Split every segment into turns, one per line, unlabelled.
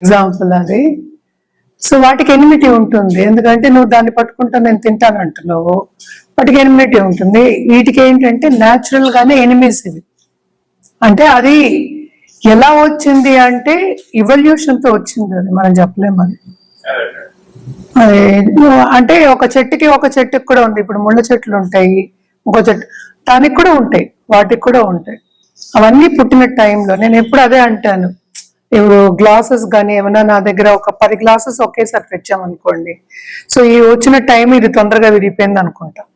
Example అది. So వాటికి enmity ఉంటుంది, ఎందుకంటే నువ్వు దాన్ని పట్టుకుంటా నేను తింటాను అంటున్నావు, వాటికి ఎనిమిటీ ఉంటుంది. వీటికి ఏంటంటే న్యాచురల్ గానే ఎనిమీస్ ఇవి. అంటే అది ఎలా వచ్చింది అంటే ఇవల్యూషన్ తో వచ్చింది, అది మనం చెప్పలేము. అది అంటే ఒక చెట్టుకి కూడా ఉంది. ఇప్పుడు ముళ్ళ చెట్లు ఉంటాయి, ఒక చెట్టు దానికి కూడా ఉంటాయి, వాటికి కూడా ఉంటాయి. అవన్నీ పుట్టిన టైంలో నేను ఎప్పుడు అదే అంటాను, ఇప్పుడు గ్లాసెస్ కానీ ఏమైనా నా దగ్గర ఒక 10 గ్లాసెస్ ఒకేసారి తెచ్చామనుకోండి, సో ఈ వచ్చిన టైం ఇది తొందరగా విరిగిపోయింది అనుకుంటాం.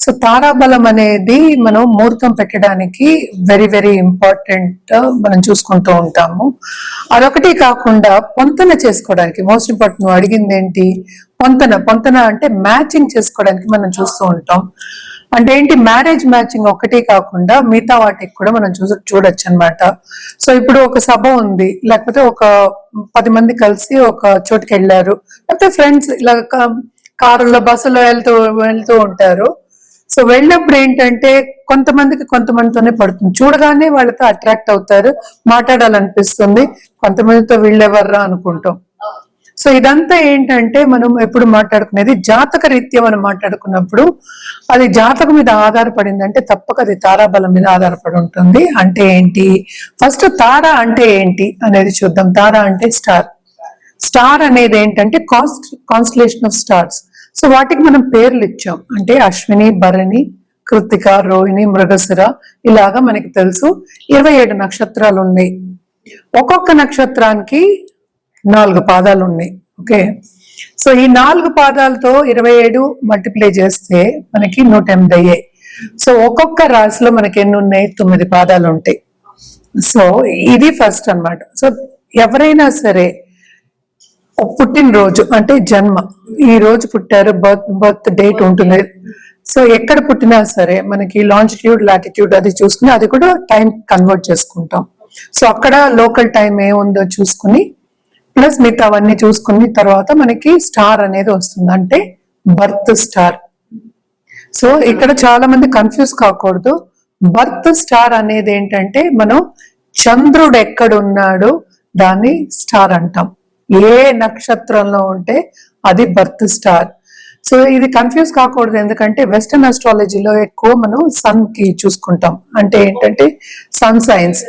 సో తారాబలం అనేది మనం ముహూర్తం పెట్టడానికి వెరీ వెరీ ఇంపార్టెంట్, మనం చూసుకుంటూ ఉంటాము. అదొకటి కాకుండా పొంతన చేసుకోవడానికి మోస్ట్ ఇంపార్టెంట్. నువ్వు అడిగింది ఏంటి? పొంతన అంటే మ్యాచింగ్ చేసుకోవడానికి మనం చూస్తూ ఉంటాం. అంటే ఏంటి, మ్యారేజ్ మ్యాచింగ్ ఒకటి కాకుండా మిగతా వాటికి కూడా మనం చూడొచ్చు అనమాట. సో ఇప్పుడు ఒక సభ ఉంది, లేకపోతే ఒక 10 మంది కలిసి ఒక చోటుకి వెళ్ళారు, లేకపోతే ఫ్రెండ్స్ ఇలా కారులో బస్సులో వెళ్తూ ఉంటారు. సో వెళ్ళినప్పుడు ఏంటంటే కొంతమందితోనే పడుతుంది, చూడగానే వాళ్ళతో అట్రాక్ట్ అవుతారు, మాట్లాడాలనిపిస్తుంది, కొంతమందితో వీళ్ళెవర్రా అనుకుంటాం. సో ఇదంతా ఏంటంటే మనం ఎప్పుడు మాట్లాడుకునేది జాతక రీత్యా మనం మాట్లాడుకున్నప్పుడు అది జాతకం మీద ఆధారపడింది అంటే తప్పక అది తారాబలం మీద ఆధారపడి ఉంటుంది. అంటే ఏంటి, ఫస్ట్ తార అంటే ఏంటి అనేది చూద్దాం. తార అంటే స్టార్ అనేది ఏంటంటే కాన్స్టలేషన్ ఆఫ్ స్టార్స్. సో వాటికి మనం పేర్లు ఇచ్చాం, అంటే అశ్విని, భరణి, కృత్తిక, రోహిణి, మృగశిర, ఇలాగా మనకి తెలుసు. 27 నక్షత్రాలు ఉన్నాయి. ఒక్కొక్క నక్షత్రానికి 4 పాదాలు ఉన్నాయి. ఓకే, సో ఈ 4 పాదాలతో 27 మల్టిప్లై చేస్తే మనకి 180 అయ్యాయి. సో ఒక్కొక్క రాశిలో మనకి ఎన్ని ఉన్నాయి? 9 పాదాలు ఉంటాయి. సో ఇది ఫస్ట్ అన్నమాట. సో ఎవరైనా సరే పుట్టినరోజు అంటే జన్మ, ఈ రోజు పుట్టారు, బర్త్ డేట్ ఉంటుంది. సో ఎక్కడ పుట్టినా సరే మనకి లాంజిట్యూడ్, లాటిట్యూడ్ అది చూసుకుని అది కూడా టైం కన్వర్ట్ చేసుకుంటాం. సో అక్కడ లోకల్ టైం ఏముందో చూసుకుని ప్లస్ మిగతా అవన్నీ చూసుకుని తర్వాత మనకి స్టార్ అనేది వస్తుంది, అంటే బర్త్ స్టార్. సో ఇక్కడ చాలా మంది కన్ఫ్యూజ్ కాకూడదు. బర్త్ స్టార్ అనేది ఏంటంటే మనం చంద్రుడు ఎక్కడున్నాడు దాన్ని స్టార్ అంటాం. ఏ నక్షత్రంలో ఉంటే అది బర్త్ స్టార్. సో ఇది కన్ఫ్యూజ్ కాకూడదు, ఎందుకంటే వెస్టర్న్ ఆస్ట్రాలజీలో ఎక్కువ మనం సన్ కి చూసుకుంటాం, అంటే ఏంటంటే సన్ సైన్స్.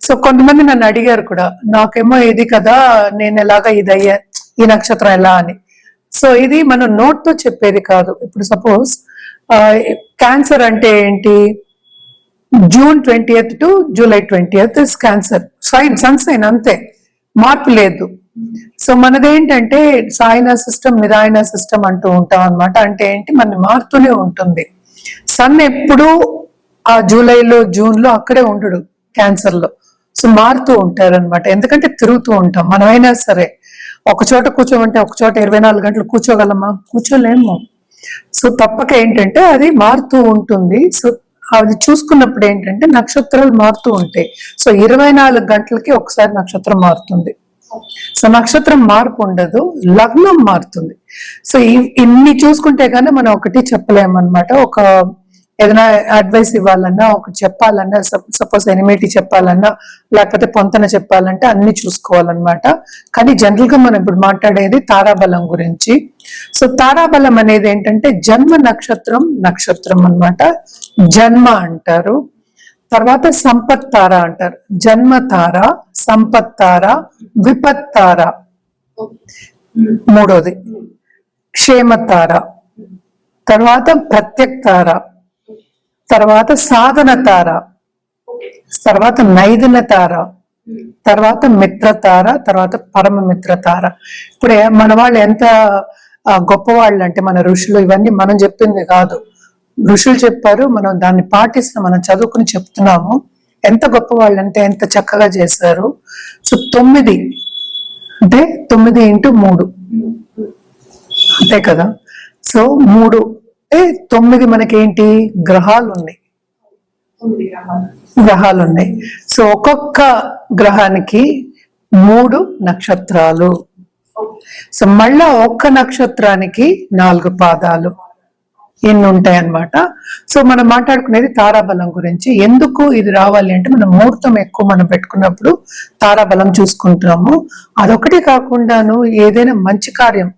సో కొంతమంది నన్ను అడిగారు కూడా, నాకేమో ఇది కదా, నేను ఎలాగా ఇది అయ్యా, ఈ నక్షత్రం ఎలా అని. సో ఇది మనం నోట్ తో చెప్పేది కాదు. ఇప్పుడు సపోజ్ క్యాన్సర్ అంటే ఏంటి, June 20th to July 20th is cancer sun sign, అంతే, మార్పు లేదు. సో మనదేంటంటే సాయన సిస్టమ్, నిరాయన సిస్టమ్ అంటూ ఉంటాం అనమాట. అంటే ఏంటి, మన మారుతూనే ఉంటుంది. సన్ ఎప్పుడు ఆ జూలైలో, జూన్ లో అక్కడే ఉండడు క్యాన్సర్ లో. సో మారుతూ ఉంటారు అనమాట, ఎందుకంటే తిరుగుతూ ఉంటాం. మనమైనా సరే ఒక చోట కూర్చోమంటే ఒక చోట 24 గంటలు కూర్చోగలమా? కూర్చోలేము. సో తప్పక ఏంటంటే అది మారుతూ ఉంటుంది. సో అది చూసుకున్నప్పుడు ఏంటంటే నక్షత్రాలు మారుతూ ఉంటాయి. సో 24 గంటలకి ఒకసారి నక్షత్రం మారుతుంది. సో నక్షత్రం మార్పు ఉండదు, లగ్నం మారుతుంది. సో ఇన్ని చూసుకుంటే కానీ మనం ఒకటి చెప్పలేమన్నమాట. ఒక ఏదైనా అడ్వైస్ ఇవ్వాలన్నా, ఒకటి చెప్పాలన్నా, సపోజ్ ఎనిమిటీ చెప్పాలన్నా, లేకపోతే పొంతన చెప్పాలంటే అన్ని చూసుకోవాలన్నమాట. కానీ జనరల్ గా మనం ఇప్పుడు మాట్లాడేది తారాబలం గురించి. సో తారాబలం అనేది ఏంటంటే జన్మ నక్షత్రం అన్నమాట, జన్మ అంటారు. తర్వాత సంపత్ తార అంటారు, జన్మ తార, సంపత్ తార, విపత్ తార, మూడోది క్షేమ తార, తర్వాత ప్రత్యక్ తార, తర్వాత సాధన తార, తర్వాత నైదన తార, తర్వాత మిత్ర తార, తర్వాత పరమ మిత్ర తార. ఇప్పుడే మన వాళ్ళు ఎంత గొప్పవాళ్ళు అంటే, మన ఋషులు, ఇవన్నీ మనం చెప్పింది కాదు, ఋషులు చెప్పారు, మనం దాన్ని పాటిస్తాం, మనం చదువుకుని చెప్తున్నాము. ఎంత గొప్పవాళ్ళు అంటే ఎంత చక్కగా చేశారు. సో 9 అంటే 9 × 3 అంతే కదా. సో 3 9 మనకేంటి, గ్రహాలు ఉన్నాయి. సో ఒక్కొక్క గ్రహానికి 3 నక్షత్రాలు. సో మళ్ళా ఒక్క నక్షత్రానికి 4 పాదాలు. ఇన్ని ఉంటాయి అన్నమాట. సో మనం మాట్లాడుకునేది తారాబలం గురించి. ఎందుకు ఇది రావాలి అంటే మనం ముహూర్తం ఎక్కువ మనం పెట్టుకున్నప్పుడు తారాబలం చూసుకుంటున్నాము. అదొకటి కాకుండాను ఏదైనా మంచి కార్యం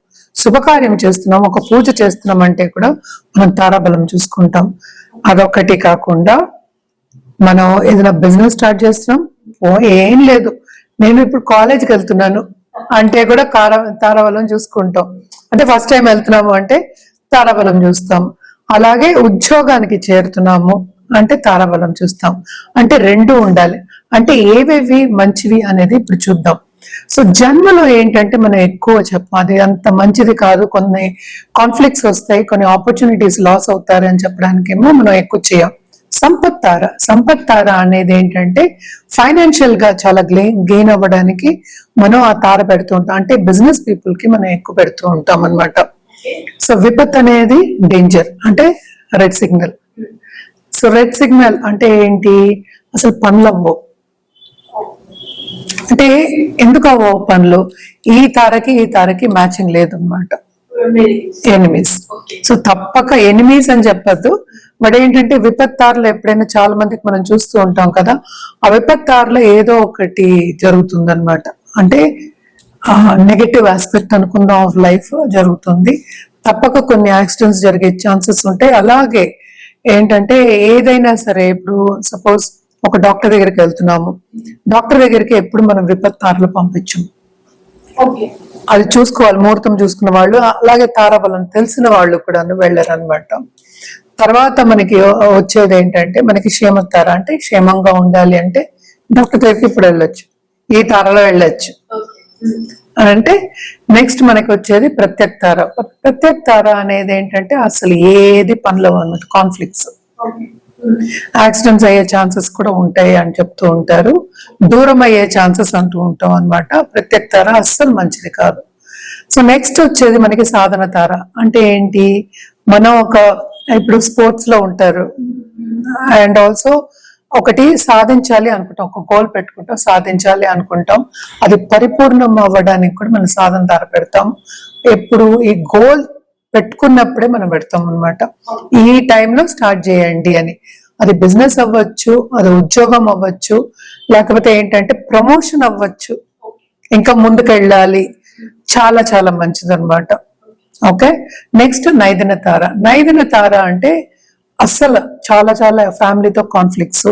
శుభకార్యం చేస్తున్నాం, ఒక పూజ చేస్తున్నాం అంటే కూడా మనం తారాబలం చూసుకుంటాం. అదొకటి కాకుండా మనం ఏదైనా బిజినెస్ స్టార్ట్ చేస్తున్నాం, ఏం లేదు నేను ఇప్పుడు కాలేజ్కి వెళ్తున్నాను అంటే కూడా తారాబలం చూసుకుంటాం. అంటే ఫస్ట్ టైం వెళ్తున్నాము అంటే తారాబలం చూస్తాం. అలాగే ఉద్యోగానికి చేరుతున్నాము అంటే తారాబలం చూస్తాం. అంటే రెండు ఉండాలి. అంటే ఏవేవి మంచివి అనేది ఇప్పుడు చూద్దాం. సో జన్మలో ఏంటంటే మనం ఎక్కువ చెప్పాం అది అంత మంచిది కాదు, కొన్ని కాన్ఫ్లిక్ట్స్ వస్తాయి, కొన్ని ఆపర్చునిటీస్ లాస్ అవుతారు అని చెప్పడానికేమో మనం ఎక్కువ చేయం. సంపత్ తార అనేది ఏంటంటే ఫైనాన్షియల్ గా చాలా గెయిన్ అవ్వడానికి మనం ఆ తార పెడుతూ ఉంటాం. అంటే బిజినెస్ పీపుల్ కి మనం ఎక్కువ పెడుతూ ఉంటాం అన్నమాట. సో విపత్ అనేది డేంజర్, అంటే red signal. So red signal అంటే ఏంటి, అసలు పనులు అవ్వవు. అంటే ఎందుకు అవ్వవు పనులు, ఈ తారకి మ్యాచింగ్ లేదు అనమాట. ఎనిమీస్. సో తప్పక ఎనిమీస్ అని చెప్పద్దు, బట్ ఏంటంటే విపత్తారులో ఎప్పుడైనా చాలా మందికి మనం చూస్తూ ఉంటాం కదా, ఆ విపత్తారులో ఏదో ఒకటి జరుగుతుంది అనమాట. అంటే నెగటివ్ ఆస్పెక్ట్ అనుకుందాం ఆఫ్ లైఫ్ జరుగుతుంది. తప్పక కొన్ని యాక్సిడెంట్స్ జరిగే ఛాన్సెస్ ఉంటాయి. అలాగే ఏంటంటే ఏదైనా సరే, ఇప్పుడు సపోజ్ ఒక డాక్టర్ దగ్గరికి వెళ్తున్నాము, డాక్టర్ దగ్గరికి ఎప్పుడు మనం విపత్తారులు పంపించము. అది చూసుకోవాలి, ముహూర్తం చూసుకున్న వాళ్ళు, అలాగే తారాబలం తెలిసిన వాళ్ళు కూడా వెళ్ళారు అనమాట. తర్వాత మనకి వచ్చేది ఏంటంటే మనకి క్షేమతార, అంటే క్షేమంగా ఉండాలి అంటే డాక్టర్ దగ్గరికి ఇప్పుడు వెళ్ళొచ్చు, ఈ తారలో వెళ్ళొచ్చు. అంటే నెక్స్ట్ మనకి వచ్చేది ప్రత్యక్ తార అనేది ఏంటంటే అసలు ఏది పనులు అన్నమాట, కాన్ఫ్లిక్ట్స్, యాక్సిడెంట్స్ అయ్యే ఛాన్సెస్ కూడా ఉంటాయి అని చెప్తూ ఉంటారు, దూరం అయ్యే ఛాన్సెస్ అంటూ ఉంటాం అనమాట. ప్రత్యక్ తార అస్సలు మంచిది కాదు. సో నెక్స్ట్ వచ్చేది మనకి సాధన తార. అంటే ఏంటి, మనం ఇప్పుడు స్పోర్ట్స్ లో ఉంటారు అండ్ ఆల్సో ఒకటి సాధించాలి అనుకుంటాం, ఒక గోల్ పెట్టుకుంటాం, సాధించాలి అనుకుంటాం, అది పరిపూర్ణం అవ్వడానికి కూడా మనం సాధన తార పెడతాం. ఎప్పుడు ఈ గోల్ పెట్టుకున్నప్పుడే మనం పెడతాం అనమాట, ఈ టైంలో స్టార్ట్ చేయండి అని. అది బిజినెస్ అవ్వచ్చు, అది ఉద్యోగం అవ్వచ్చు, లేకపోతే ఏంటంటే ప్రమోషన్ అవ్వచ్చు, ఇంకా ముందుకు వెళ్ళాలి, చాలా చాలా మంచిది అనమాట. ఓకే, నెక్స్ట్ నైదిన తార అంటే అస్సలు చాలా చాలా ఫ్యామిలీతో కాన్ఫ్లిక్ట్స్,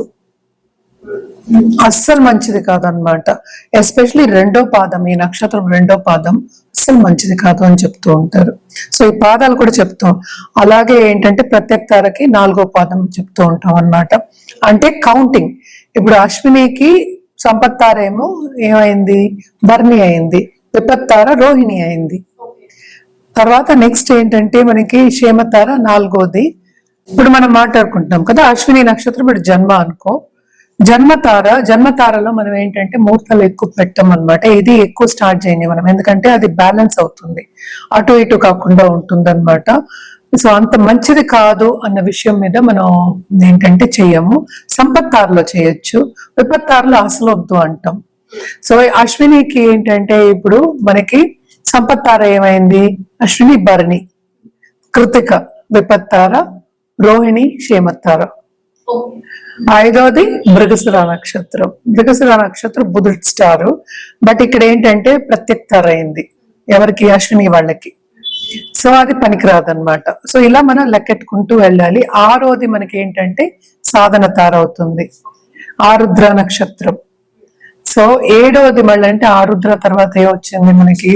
అస్సలు మంచిది కాదనమాట. ఎస్పెషలీ రెండో పాదం, ఈ నక్షత్రం రెండో పాదం అస్సలు మంచిది కాదు అని చెప్తూ ఉంటారు. సో ఈ పాదాలు కూడా చెప్తాం. అలాగే ఏంటంటే ప్రత్యక్ తారకి 4వ పాదం చెప్తూ ఉంటాం అన్నమాట. అంటే కౌంటింగ్, ఇప్పుడు అశ్వినికి సంపత్ తార ఏమో ఏమైంది, భరణి అయింది, విపత్ తార రోహిణి అయింది. తర్వాత నెక్స్ట్ ఏంటంటే మనకి క్షేమతార 4వది. ఇప్పుడు మనం మాట్లాడుకుంటున్నాం కదా, అశ్విని నక్షత్రం ఇప్పుడు జన్మ అనుకో, జన్మతారలో మనం ఏంటంటే ముహూర్తాలు ఎక్కువ పెట్టాం అనమాట. ఇది ఎక్కువ స్టార్ట్ చేయండి మనం, ఎందుకంటే అది బ్యాలెన్స్ అవుతుంది, అటు ఇటు కాకుండా ఉంటుంది అనమాట. సో అంత మంచిది కాదు అన్న విషయం మీద మనం ఏంటంటే చెయ్యము. సంపత్తారులో చేయొచ్చు, విపత్తారులో అసలు వద్దు అంటాం. సో అశ్వినికి ఏంటంటే ఇప్పుడు మనకి సంపత్తార ఏమైంది, అశ్విని భరణి, కృతిక విపత్తార, రోహిణి క్షేమతార. 5వది మృగశిర నక్షత్రం బుధుడు స్టారు, బట్ ఇక్కడ ఏంటంటే ప్రత్యక్ తార అయింది ఎవరికి, అశ్విని వాళ్ళకి. సో అది పనికిరాదు అనమాట. సో ఇలా మనం లెక్కెట్టుకుంటూ వెళ్ళాలి. 6వది మనకి ఏంటంటే సాధన తార అవుతుంది, ఆరుద్ర నక్షత్రం. సో 7వది మళ్ళీ అంటే ఆరుద్ర తర్వాత ఏమొచ్చింది మనకి.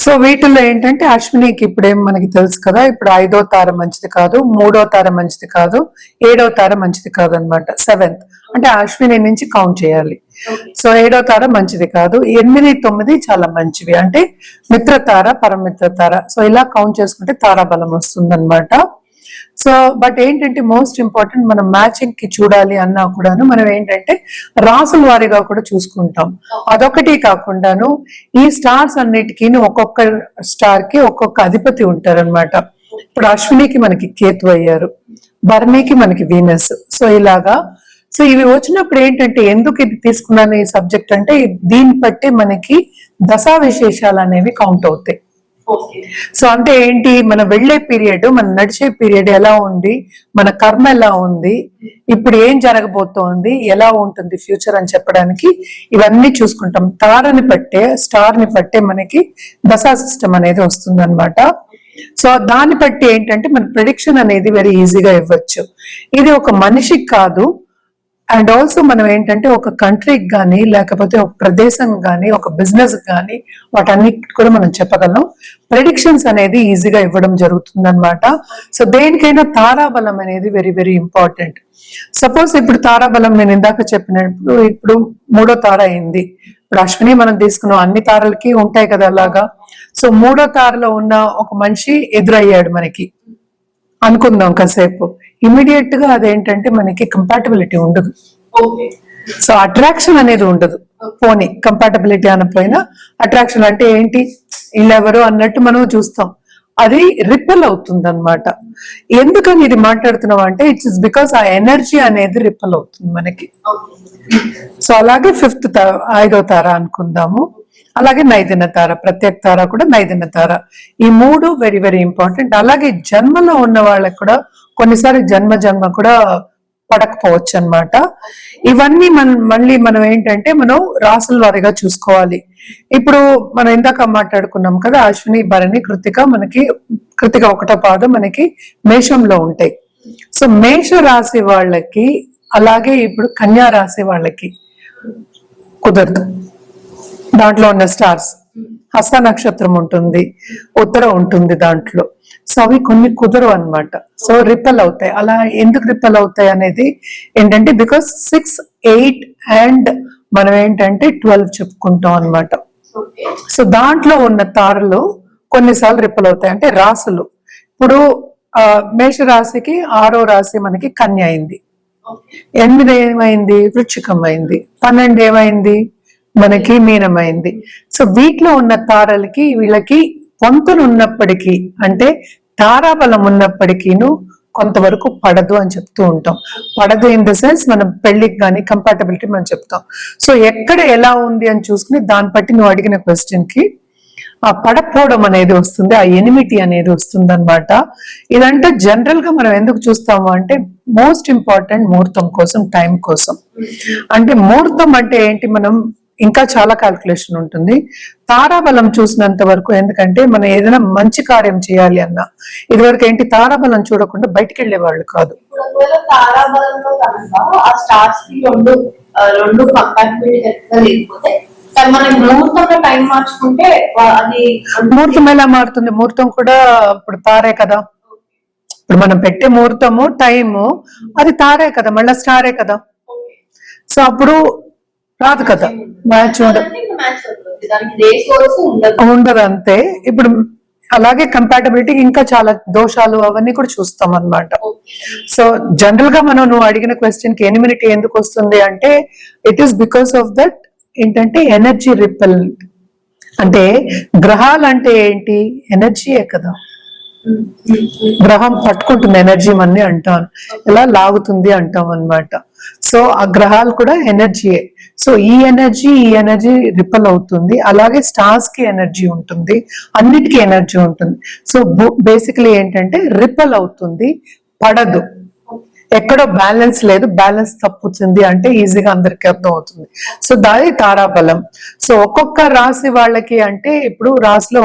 సో వీటిల్లో ఏంటంటే అశ్వినికి ఇప్పుడేం మనకి తెలుసు కదా, ఇప్పుడు 5వ తార మంచిది కాదు, 3వ తార మంచిది కాదు, 7వ తార మంచిది కాదు అనమాట. 7th అంటే అశ్విని నుంచి కౌంట్ చేయాలి. సో 7వ తార మంచిది కాదు, 8, 9 చాలా మంచివి, అంటే మిత్రతార, పరమిత్ర తార. సో ఇలా కౌంట్ చేసుకుంటే తారాబలం వస్తుంది అనమాట. సో బట్ ఏంటంటే మోస్ట్ ఇంపార్టెంట్, మనం మ్యాచింగ్ కి చూడాలి అన్నా కూడాను మనం ఏంటంటే రాసుల వారీగా కూడా చూసుకుంటాం. అదొకటి కాకుండాను ఈ స్టార్స్ అన్నిటికీ ఒక్కొక్క స్టార్ కి ఒక్కొక్క అధిపతి ఉంటారు అనమాట. ఇప్పుడు అశ్వినికి మనకి కేతు అయ్యారు, భరణికి మనకి వీనస్. సో ఇలాగా, సో ఇవి వచ్చినప్పుడు ఏంటంటే ఎందుకు ఇది తీసుకున్నాను ఈ సబ్జెక్ట్ అంటే, దీన్ని బట్టి మనకి దశా విశేషాలు అనేవి కౌంట్ అవుతాయి. సో అంటే ఏంటి, మన వెళ్ళే పీరియడ్, మన నడిచే పీరియడ్ ఎలా ఉంది, మన కర్మ ఎలా ఉంది, ఇప్పుడు ఏం జరగబోతోంది, ఎలా ఉంటుంది ఫ్యూచర్ అని చెప్పడానికి ఇవన్నీ చూసుకుంటాం. తారని పట్టే, స్టార్ ని పట్టే మనకి దశా సిస్టమ్ అనేది వస్తుంది అనమాట. సో దాన్ని బట్టి ఏంటంటే మన ప్రిడిక్షన్ అనేది వెరీ ఈజీగా ఇవ్వచ్చు. ఇది ఒక మనిషికి కాదు, అండ్ ఆల్సో మనం ఏంటంటే ఒక కంట్రీకి కానీ, లేకపోతే ఒక ప్రదేశం కానీ, ఒక బిజినెస్ కానీ, వాటన్నిటి కూడా మనం చెప్పగలం. ప్రెడిక్షన్స్ అనేది ఈజీగా ఇవ్వడం జరుగుతుంది అనమాట. సో దేనికైనా తారాబలం అనేది వెరీ వెరీ ఇంపార్టెంట్. సపోజ్ ఇప్పుడు తారాబలం నేను ఇందాక చెప్పినప్పుడు ఇప్పుడు 3వ తార అయింది. ఇప్పుడు అశ్విని మనం తీసుకున్నాం, అన్ని తారలకి ఉంటాయి కదా అలాగా. సో 3వ తారలో ఉన్న ఒక మనిషి ఎదురయ్యాడు మనకి అనుకుందాం కాసేపు. ఇమీడియట్ గా అదేంటంటే మనకి కంపాటబిలిటీ ఉండదు. సో అట్రాక్షన్ అనేది ఉండదు. పోనీ కంపాటబిలిటీ అనపోయినా అట్రాక్షన్ అంటే ఏంటి, వీళ్ళెవరు అన్నట్టు మనం చూస్తాం, అది రిపెల్ అవుతుంది అనమాట. ఎందుకని ఇది మాట్లాడుతున్నాం అంటే ఇట్స్ బికాస్ ఆ ఎనర్జీ అనేది రిపెల్ అవుతుంది మనకి. సో అలాగే 5వ తార అనుకుందాము, అలాగే నైదిన తార, ప్రత్యేక తార కూడా నైదిన తార. ఈ 3 వెరీ వెరీ ఇంపార్టెంట్. అలాగే జన్మలో ఉన్న వాళ్ళకి కూడా కొన్నిసారి జన్మ కూడా పడకపోవచ్చు అనమాట. ఇవన్నీ మళ్ళీ మనం ఏంటంటే మనం రాసుల వారిగా చూసుకోవాలి. ఇప్పుడు మనం ఇందాక మాట్లాడుకున్నాం కదా, అశ్విని, భరణి, కృతిక, మనకి కృతిక 1వ పాదం మనకి మేషంలో ఉంటాయి. సో మేష రాశి వాళ్ళకి, అలాగే ఇప్పుడు కన్యా రాశి వాళ్ళకి కుదరదు. దాంట్లో ఉన్న స్టార్స్, హస్త నక్షత్రం ఉంటుంది, ఉత్తర ఉంటుంది దాంట్లో. సో అవి కొన్ని కుదరవు అనమాట. సో రిపెల్ అవుతాయి. అలా ఎందుకు రిపెల్ అవుతాయి అనేది ఏంటంటే బికాస్ 6, 8 అండ్ మనం ఏంటంటే 12 చెప్పుకుంటాం అనమాట. సో దాంట్లో ఉన్న తారలు కొన్నిసార్లు రిపెల్ అవుతాయి. అంటే రాసులు, ఇప్పుడు మేష రాశికి 6వ రాశి మనకి కన్య అయింది, 8 ఏమైంది, వృశ్చికం అయింది, 12 ఏమైంది మనకి మీనమైంది. సో వీటిలో ఉన్న తారలకి వీళ్ళకి పొంతలు ఉన్నప్పటికీ, అంటే తారాబలం ఉన్నప్పటికీను కొంతవరకు పడదు అని చెప్తూ ఉంటాం. పడదు ఇన్ ద సెన్స్ మనం పెళ్లికి కానీ కంపాటబిలిటీ మనం చెప్తాం. సో ఎక్కడ ఎలా ఉంది అని చూసుకుని దాన్ని బట్టి నువ్వు అడిగిన క్వశ్చన్ కి ఆ పడపోవడం అనేది వస్తుంది, ఆ ఎనిమిటీ అనేది వస్తుంది అనమాట. ఇదంటే జనరల్ గా మనం ఎందుకు చూస్తాము అంటే మోస్ట్ ఇంపార్టెంట్ ముహూర్తం కోసం, టైం కోసం. అంటే ముహూర్తం అంటే ఏంటి, మనం ఇంకా చాలా క్యాల్కులేషన్ ఉంటుంది. తారాబలం చూసినంత వరకు, ఎందుకంటే మనం ఏదైనా మంచి కార్యం చేయాలి అన్నా ఇదివరకు ఏంటి తారాబలం చూడకుండా బయటికి వెళ్లే వాళ్ళు కాదు. ముహూర్తం ఎలా మారుతుంది, ముహూర్తం కూడా ఇప్పుడు తారే కదా. ఇప్పుడు మనం పెట్టే ముహూర్తము, టైము అది తారే కదా, మళ్ళీ స్టారే కదా. సో అప్పుడు రాదు కదా, మ్యాచ్ ఉండదు అంతే. ఇప్పుడు అలాగే కంపాటబిలిటీ ఇంకా చాలా దోషాలు అవన్నీ కూడా చూస్తాం అనమాట. సో జనరల్ గా మనం నువ్వు అడిగిన క్వశ్చన్ కి ఎనిమినిటీ ఎందుకు వస్తుంది అంటే it is because of that ఏంటంటే ఎనర్జీ రిపెల్. అంటే గ్రహాలు అంటే ఏంటి, ఎనర్జీయే కదా. గ్రహం పట్టుకుంటుంది ఎనర్జీ మన్ని అంటాం, ఎలా లాగుతుంది అంటాం అనమాట. సో ఆ గ్రహాలు కూడా ఎనర్జీయే. సో ఈ ఎనర్జీ రిపెల్ అవుతుంది. అలాగే స్టార్స్ కి ఎనర్జీ ఉంటుంది, అన్నిటికీ ఎనర్జీ ఉంటుంది. సో బేసికలీ ఏంటంటే రిపెల్ అవుతుంది, పడదు. ఎక్కడో బ్యాలెన్స్ లేదు, బ్యాలెన్స్ తప్పుతుంది అంటే ఈజీగా అందరికీ అర్థం అవుతుంది. సో దాని తారాబలం. సో ఒక్కొక్క రాశి వాళ్ళకి అంటే ఇప్పుడు రాశిలో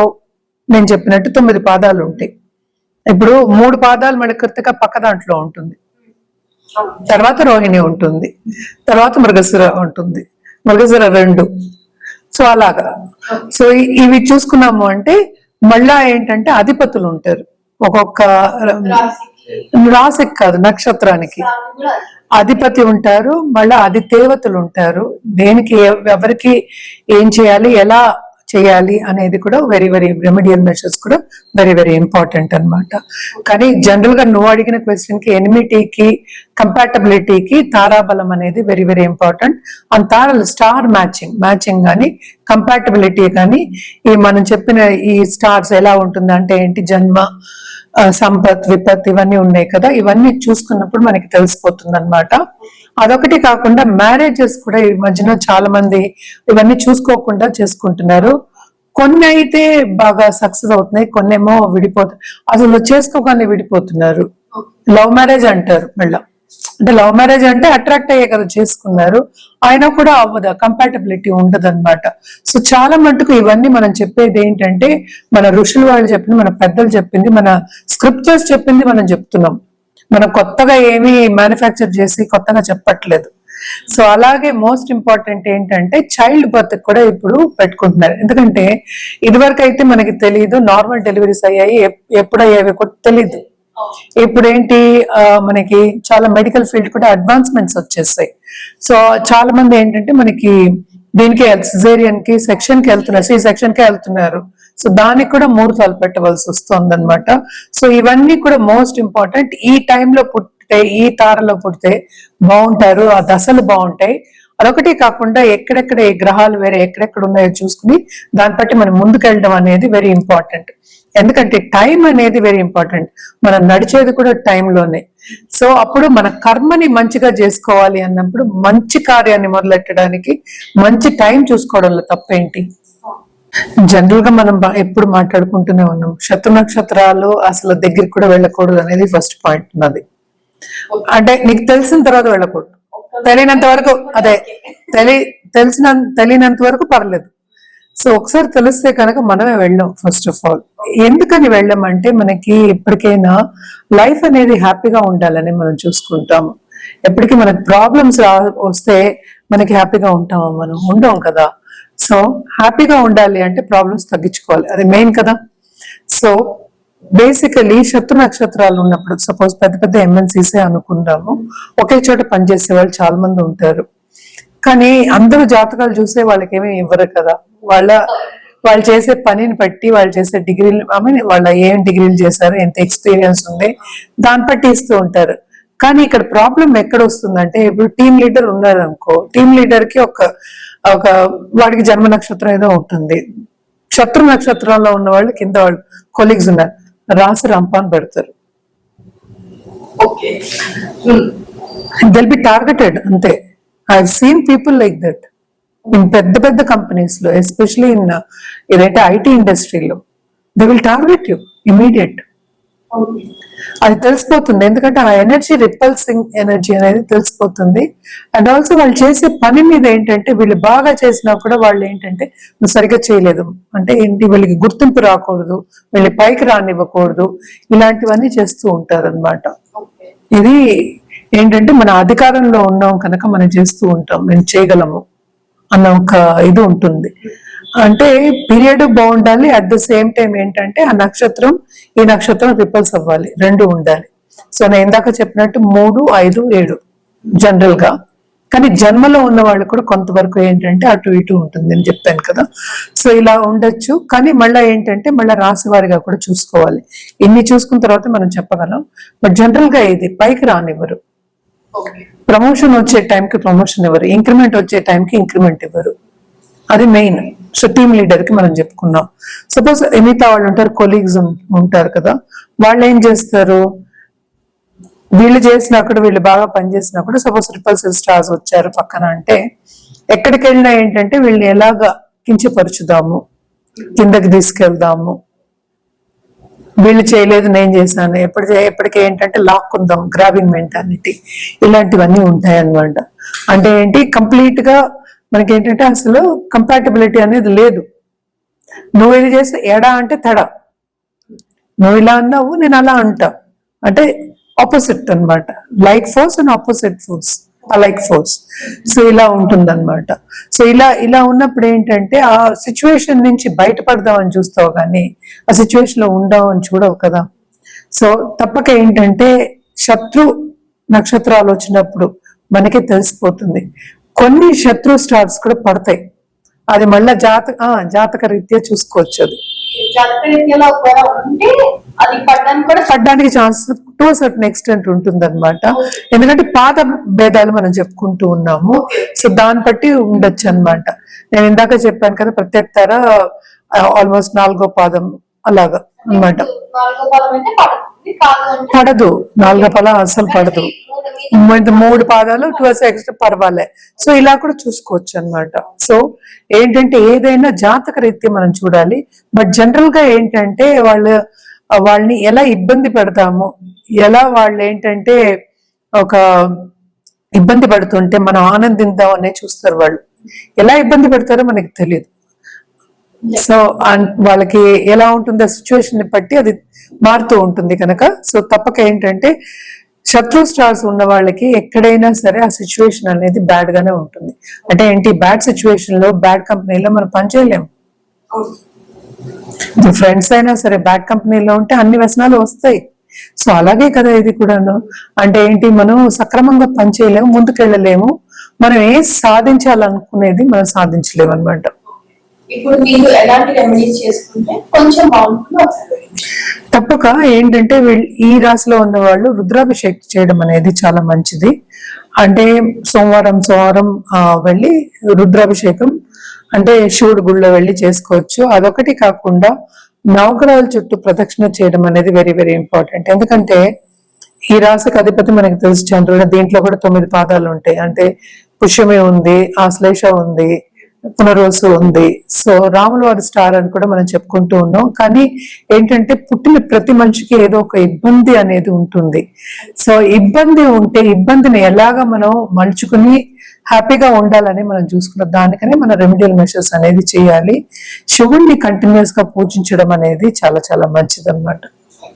నేను చెప్పినట్టు 9 పాదాలు ఉంటాయి. ఇప్పుడు 3 పాదాలు మన కృతిక పక్క దాంట్లో ఉంటుంది, తర్వాత రోహిణి ఉంటుంది, తర్వాత మృగశిర ఉంటుంది, మృగశిర 2. సో అలాగా. సో ఇవి చూసుకున్నాము అంటే మళ్ళా ఏంటంటే అధిపతులు ఉంటారు ఒక్కొక్క రాశికి కాదు, నక్షత్రానికి అధిపతి ఉంటారు, మళ్ళా అధిదేవతలు ఉంటారు. దేనికి ఎవరికి ఏం చేయాలి, ఎలా చేయాలి అనేది కూడా వెరీ వెరీ రెమెడియల్ మెషర్స్ కూడా వెరీ వెరీ ఇంపార్టెంట్ అనమాట. కానీ జనరల్ గా నువ్వు అడిగిన క్వశ్చన్ కి ఎనిమిటీకి కంపాటబిలిటీకి తారాబలం అనేది వెరీ వెరీ ఇంపార్టెంట్. అండ్ తారాలు స్టార్ మ్యాచింగ్ కానీ కంపాటబిలిటీ కానీ ఈ మనం చెప్పిన ఈ స్టార్స్ ఎలా ఉంటుంది అంటే ఏంటి, జన్మ, సంపత్, విపత్ ఇవన్నీ ఉన్నాయి కదా, ఇవన్నీ చూసుకున్నప్పుడు మనకి తెలిసిపోతుంది అనమాట. అదొకటి కాకుండా మ్యారేజెస్ కూడా ఈ మధ్యన చాలా మంది ఇవన్నీ చూసుకోకుండా చేసుకుంటున్నారు. కొన్ని అయితే బాగా సక్సెస్ అవుతున్నాయి, కొన్ని ఏమో విడిపోతాయి. అసలు చేసుకోగానే విడిపోతున్నారు. లవ్ మ్యారేజ్ అంటారు మళ్ళా. అంటే లవ్ మ్యారేజ్ అంటే అట్రాక్ట్ అయ్యే కదా చేసుకున్నారు, అయినా కూడా అవ్వదు, కంపాటబిలిటీ ఉండదు అనమాట. సో చాలా మటుకు ఇవన్నీ మనం చెప్పేది ఏంటంటే మన ఋషులు వాళ్ళు చెప్పింది, మన పెద్దలు చెప్పింది, మన స్క్రిప్చర్స్ చెప్పింది మనం చెప్తున్నాం. మనం కొత్తగా ఏమీ మ్యానుఫ్యాక్చర్ చేసి కొత్తగా చెప్పట్లేదు. సో అలాగే మోస్ట్ ఇంపార్టెంట్ ఏంటంటే చైల్డ్ బర్త్ కూడా ఇప్పుడు పెట్టుకుంటున్నారు. ఎందుకంటే ఇదివరకు అయితే మనకి తెలియదు, నార్మల్ డెలివరీస్ అయ్యాయి, ఎప్పుడు అయ్యాయి కూడా తెలీదు. ఇప్పుడు ఏంటి మనకి చాలా మెడికల్ ఫీల్డ్ కూడా అడ్వాన్స్మెంట్స్ వచ్చేసాయి. సో చాలా మంది ఏంటంటే మనకి దీనికి సిజేరియన్ కి సెక్షన్ కి వెళ్తున్నారు, సి సెక్షన్ కి వెళ్తున్నారు. సో దానికి కూడా ముహూర్తాలు పెట్టవలసి వస్తుంది అనమాట. సో ఇవన్నీ కూడా మోస్ట్ ఇంపార్టెంట్. ఈ టైంలో పుట్టితే, ఈ తారలో పుడితే బాగుంటారు, ఆ దశలు బాగుంటాయి. అదొకటి కాకుండా ఎక్కడెక్కడ ఏ గ్రహాలు వేరే ఎక్కడెక్కడ ఉన్నాయో చూసుకుని దాన్ని బట్టి మనం ముందుకెళ్ళడం అనేది వెరీ ఇంపార్టెంట్. ఎందుకంటే టైం అనేది వెరీ ఇంపార్టెంట్. మనం నడిచేది కూడా టైంలోనే. సో అప్పుడు మన కర్మని మంచిగా చేసుకోవాలి అన్నప్పుడు మంచి కార్యాన్ని మొదలెట్టడానికి మంచి టైం చూసుకోవడంలో తప్పేంటి? జనరల్ గా మనం ఎప్పుడు మాట్లాడుకుంటూనే ఉన్నాం, శత్రు నక్షత్రాలు అసలు దగ్గరికి కూడా వెళ్ళకూడదు అనేది ఫస్ట్ పాయింట్ ఉన్నది. అంటే నీకు తెలిసిన తర్వాత వెళ్ళకూడదు, తెలియనంత వరకు అదే తెలియనంత వరకు పర్లేదు. సో ఒకసారి తెలిస్తే కనుక మనమే వెళ్ళాం. ఫస్ట్ ఆఫ్ ఆల్ ఎందుకని వెళ్ళామంటే మనకి ఎప్పటికైనా లైఫ్ అనేది హ్యాపీగా ఉండాలని మనం చూసుకుంటాము. ఎప్పటికీ మనకి ప్రాబ్లమ్స్ వస్తే మనకి హ్యాపీగా ఉంటామా? మనం ఉండం కదా. సో హ్యాపీగా ఉండాలి అంటే ప్రాబ్లమ్స్ తగ్గించుకోవాలి, అది మెయిన్ కదా. సో బేసికలీ శత్రు నక్షత్రాలు ఉన్నప్పుడు, సపోజ్ పెద్ద పెద్ద ఎంఎన్సీసే అనుకుంటాము, ఒకే చోట పనిచేసే వాళ్ళు చాలా మంది ఉంటారు. కానీ అందరూ జాతకాలు చూసే వాళ్ళకి ఏమీ ఇవ్వరు కదా. వాళ్ళు చేసే పనిని బట్టి, వాళ్ళు చేసే డిగ్రీలు, వాళ్ళ ఏం డిగ్రీలు చేశారు, ఎంత ఎక్స్పీరియన్స్ ఉంది, దాన్ని బట్టి ఇస్తూ ఉంటారు. కానీ ఇక్కడ ప్రాబ్లం ఎక్కడ వస్తుందంటే, ఇప్పుడు టీమ్ లీడర్ ఉన్నారు అనుకో, టీమ్ లీడర్ కి ఒక వాడికి జన్మ నక్షత్రం ఏదో ఉంటుంది, శత్రు నక్షత్రంలో ఉన్న వాళ్ళు కింద వాళ్ళు కొలీగ్స్ ఉన్నారు, రాసి రంపాన్ పెడతారు. దిల్ బి టార్గెటెడ్ అంతే. I have seen people like that in పెద్ద పెద్ద కంపెనీస్ లో, ఎస్పెషలీ ఇన్ ఏదైతే ఐటీ ఇండస్ట్రీలో, they will target you immediate. అది తెలిసిపోతుంది, ఎందుకంటే ఆ ఎనర్జీ, రిపల్సింగ్ ఎనర్జీ అనేది తెలిసిపోతుంది. అండ్ ఆల్సో వాళ్ళు చేసే పని మీద ఏంటంటే, వీళ్ళు బాగా చేసినా కూడా వాళ్ళు ఏంటంటే నువ్వు సరిగ్గా చేయలేదు అంటే ఏంటి, వీళ్ళకి గుర్తింపు రాకూడదు, వీళ్ళని పైకి రానివ్వకూడదు, ఇలాంటివన్నీ చేస్తూ ఉంటారు అనమాట. ఇది ఏంటంటే మన అధికారంలో ఉన్నాం కనుక మనం చేస్తూ ఉంటాం, మేము చేయగలము అన్న ఒక ఇది ఉంటుంది. అంటే పీరియడ్ బాగుండాలి, అట్ ద సేమ్ టైం ఏంటంటే ఆ నక్షత్రం ఈ నక్షత్రం రిపల్స్ అవ్వాలి, రెండు ఉండాలి. సో నేను ఇందాక చెప్పినట్టు 3, 5, 7 జనరల్ గా. కానీ జన్మలో ఉన్న వాళ్ళు కూడా కొంతవరకు ఏంటంటే అటు ఇటు ఉంటుంది అని చెప్పాను కదా. సో ఇలా ఉండొచ్చు. కానీ మళ్ళీ ఏంటంటే మళ్ళీ రాశి వారిగా కూడా చూసుకోవాలి. ఇన్ని చూసుకున్న తర్వాత మనం చెప్పగలం. బట్ జనరల్ గా ఇది పైకి రానివ్వరు, ప్రమోషన్ వచ్చే టైంకి ప్రమోషన్ ఇవ్వరు, ఇంక్రిమెంట్ వచ్చే టైంకి ఇంక్రిమెంట్ ఇవ్వరు, అది మెయిన్. సో టీమ్ లీడర్ కి మనం చెప్పుకున్నాం. సపోజ్ మిగతా వాళ్ళు ఉంటారు, కొలీగ్స్ ఉంటారు కదా, వాళ్ళు ఏం చేస్తారు, వీళ్ళు చేసినా కూడా, వీళ్ళు బాగా పనిచేసినా కూడా, సపోజ్ రిపల్సివ్ స్టార్స్ వచ్చారు పక్కన అంటే, ఎక్కడికి వెళ్ళినా ఏంటంటే వీళ్ళని ఎలాగా కించపరుచుదాము, కిందకి తీసుకెళ్దాము, వీళ్ళు చేయలేదు నేను చేశాను, ఎప్పటికీ ఏంటంటే లాక్కుందాం, గ్రాబింగ్ మెంటాలిటీ, ఇలాంటివన్నీ ఉంటాయి అన్నమాట. అంటే ఏంటి, కంప్లీట్ గా మనకి ఏంటంటే అసలు కంపాటబిలిటీ అనేది లేదు. నువ్వు ఇది చేస్తే ఎడా అంటే తడ, నువ్వు ఇలా అన్నావు నేను అలా అంటా, అంటే ఆపోజిట్ అనమాట. Like force and opposite force, like force. So ఇలా ఉంటుంది అనమాట. సో ఇలా ఉన్నప్పుడు ఏంటంటే ఆ సిచ్యువేషన్ నుంచి బయటపడదామని చూస్తావు, కానీ ఆ సిచ్యువేషన్ లో ఉండవని చూడవు కదా. సో తప్పక ఏంటంటే శత్రు నక్షత్రాలు వచ్చినప్పుడు మనకి తెలిసిపోతుంది. కొన్ని శత్రు స్టార్స్ కూడా పడతాయి, అది మళ్ళీ జాతక రీత్యా చూసుకోవచ్చు. అది పడ్డానికి ఛాన్స్ టు సర్టన్ ఎక్స్టెంట్ ఉంటుంది అనమాట. ఎందుకంటే పాత భేదాలు మనం చెప్పుకుంటూ ఉన్నాము. సో దాన్ని బట్టి ఉండొచ్చు అనమాట. నేను ఇందాక చెప్పాను కదా, ప్రత్యక్తార ఆల్మోస్ట్ 4వ పాదం అలాగా అనమాట. పడదు, 4 పాదాలు అసలు పడదు. 3 పాదాలు 12 ఎక్స్ట్రా పర్వాలే. సో ఇలా కూడా చూసుకోవచ్చు అన్నమాట. సో ఏంటంటే ఏదైనా జాతక రీత్యా మనం చూడాలి. బట్ జనరల్ గా ఏంటంటే వాళ్ళని ఎలా ఇబ్బంది పెడతాము, ఎలా వాళ్ళు ఏంటంటే ఒక ఇబ్బంది పడుతుంటే మనం ఆనందిద్దాం అనే చూస్తారు. వాళ్ళు ఎలా ఇబ్బంది పెడతారో మనకి తెలియదు. సో వాళ్ళకి ఎలా ఉంటుందో సిచ్యువేషన్ ని బట్టి అది మారుతూ ఉంటుంది కనుక. సో తప్పక ఏంటంటే శత్రు స్టార్స్ ఉన్న వాళ్ళకి ఎక్కడైనా సరే ఆ సిచ్యువేషన్ అనేది బ్యాడ్ గానే ఉంటుంది. అంటే ఏంటి, బ్యాడ్ సిచ్యువేషన్ లో బ్యాడ్ కంపెనీలో మనం పనిచేయలేము. ఫ్రెండ్స్ అయినా సరే బ్యాడ్ కంపెనీలో ఉంటే అన్ని వ్యసనాలు వస్తాయి. సో అలాగే కదా ఇది కూడాను. అంటే ఏంటి, మనం సక్రమంగా పనిచేయలేము, ముందుకెళ్ళలేము, మనం ఏం సాధించాలనుకునేది మనం సాధించలేము అనమాట.
ఇప్పుడు మీరు ఎలాంటి రెమెడీస్ చేసుకుంటే కొంచెం బాగుంటుందో
తప్పక ఏంటంటే ఈ రాశిలో ఉన్న వాళ్ళు రుద్రాభిషేకం చేయడం అనేది చాలా మంచిది. అంటే సోమవారం వెళ్ళి రుద్రాభిషేకం అంటే శివుడి గుళ్ళో వెళ్ళి చేసుకోవచ్చు. అదొకటి కాకుండా నవగ్రహాల చుట్టూ ప్రదక్షిణ చేయడం అనేది వెరీ వెరీ ఇంపార్టెంట్. ఎందుకంటే ఈ రాశికి అధిపతి మనకి తెలుసు చంద్రుడు. దీంట్లో కూడా 9 పాదాలు ఉంటాయి. అంటే పుష్యమి ఉంది, ఆశ్లేష ఉంది, పునరోసు ఉంది. సో రాముల వారి స్టార్ అని కూడా మనం చెప్పుకుంటూ ఉన్నాం. కానీ ఏంటంటే పుట్టిన ప్రతి మనిషికి ఏదో ఒక ఇబ్బంది అనేది ఉంటుంది. సో ఇబ్బంది ఉంటే ఇబ్బందిని ఎలాగా మనం మలుచుకుని హ్యాపీగా ఉండాలని మనం చూసుకున్నాం. దానికనే మన రెమెడియల్ మెషర్స్ అనేది చేయాలి. శివుణ్ణి కంటిన్యూస్ గా పూజించడం అనేది చాలా చాలా మంచిది అన్నమాట.